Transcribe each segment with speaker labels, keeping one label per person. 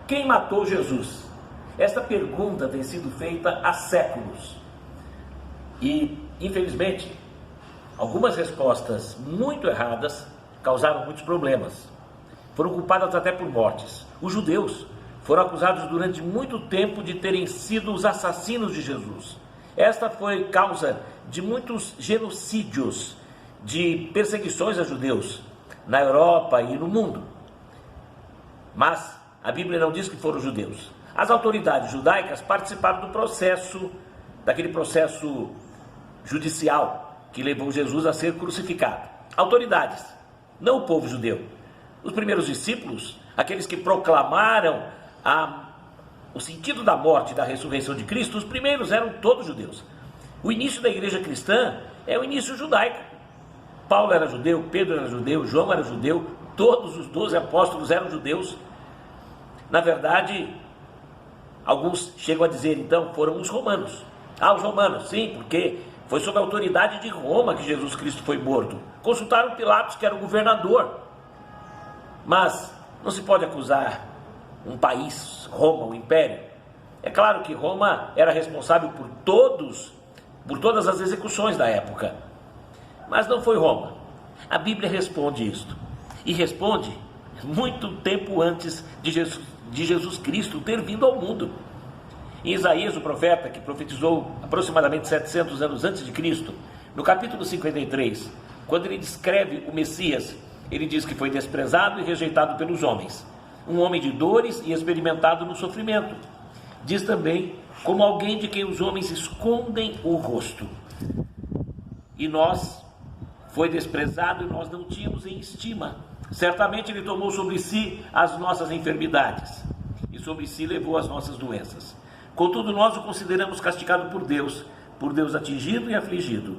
Speaker 1: Quem matou Jesus? Esta pergunta tem sido feita há séculos. E, infelizmente, algumas respostas muito erradas causaram muitos problemas. Foram culpadas até por mortes. Os judeus foram acusados durante muito tempo de terem sido os assassinos de Jesus. Esta foi causa de muitos genocídios, de perseguições a judeus na Europa e no mundo. Mas a Bíblia não diz que foram judeus. As autoridades judaicas participaram do processo, daquele processo judicial que levou Jesus a ser crucificado. Autoridades, não o povo judeu. Os primeiros discípulos, aqueles que proclamaram o sentido da morte e da ressurreição de Cristo, os primeiros eram todos judeus. O início da igreja cristã é o início judaico. Paulo era judeu, Pedro era judeu, João era judeu, todos os 12 apóstolos eram judeus. Na verdade, alguns chegam a dizer, então, foram os romanos. Os romanos, sim, porque foi sob a autoridade de Roma que Jesus Cristo foi morto. Consultaram Pilatos, que era o governador. Mas não se pode acusar um país, Roma, o império. É claro que Roma era responsável por todas as execuções da época. Mas não foi Roma. A Bíblia responde isto. E responde muito tempo antes de Jesus Cristo ter vindo ao mundo. Em Isaías, o profeta, que profetizou aproximadamente 700 anos antes de Cristo, no capítulo 53, quando ele descreve o Messias, ele diz que foi desprezado e rejeitado pelos homens, um homem de dores e experimentado no sofrimento. Diz também, como alguém de quem os homens escondem o rosto. E foi desprezado e nós não tínhamos em estima. Certamente ele tomou sobre si as nossas enfermidades e sobre si levou as nossas doenças. Contudo, nós o consideramos castigado por Deus atingido e afligido.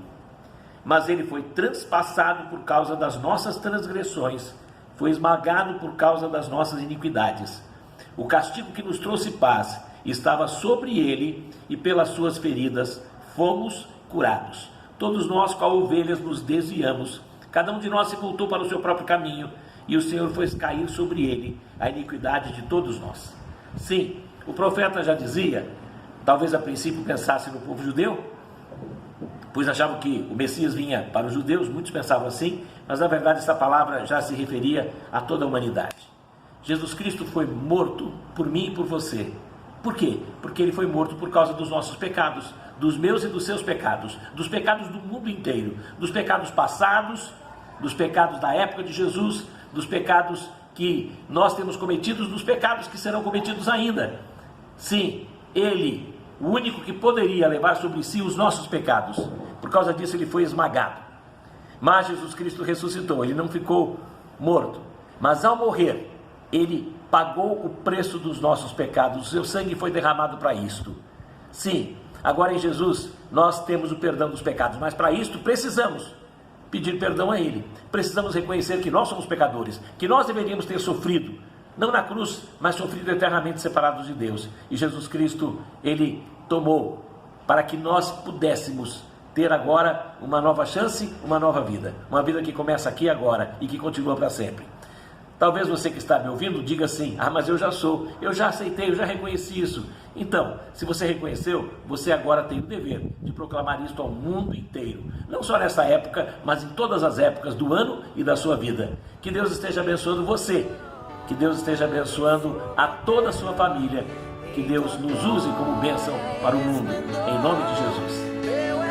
Speaker 1: Mas ele foi transpassado por causa das nossas transgressões, foi esmagado por causa das nossas iniquidades. O castigo que nos trouxe paz estava sobre ele, e pelas suas feridas fomos curados. Todos nós, qual ovelhas, nos desviamos, cada um de nós se voltou para o seu próprio caminho, e o Senhor fez cair sobre ele a iniquidade de todos nós. Sim, o profeta já dizia, talvez a princípio pensasse no povo judeu, pois achavam que o Messias vinha para os judeus, muitos pensavam assim, mas na verdade essa palavra já se referia a toda a humanidade. Jesus Cristo foi morto por mim e por você. Por quê? Porque ele foi morto por causa dos nossos pecados, dos meus e dos seus pecados, dos pecados do mundo inteiro, dos pecados passados, dos pecados da época de Jesus, dos pecados que nós temos cometidos, dos pecados que serão cometidos ainda. Sim, ele, o único que poderia levar sobre si os nossos pecados. Por causa disso ele foi esmagado. Mas Jesus Cristo ressuscitou, ele não ficou morto. Mas ao morrer, ele pagou o preço dos nossos pecados. O seu sangue foi derramado para isto. Sim, agora em Jesus nós temos o perdão dos pecados. Mas para isto precisamos pedir perdão a ele. Precisamos reconhecer que nós somos pecadores, que nós deveríamos ter sofrido, não na cruz, mas sofrido eternamente separados de Deus. E Jesus Cristo, ele tomou para que nós pudéssemos ter agora uma nova chance, uma nova vida. Uma vida que começa aqui agora e que continua para sempre. Talvez você que está me ouvindo diga assim, mas eu já aceitei, eu já reconheci isso. Então, se você reconheceu, você agora tem o dever de proclamar isto ao mundo inteiro. Não só nessa época, mas em todas as épocas do ano e da sua vida. Que Deus esteja abençoando você. Que Deus esteja abençoando a toda a sua família. Que Deus nos use como bênção para o mundo. Em nome de Jesus.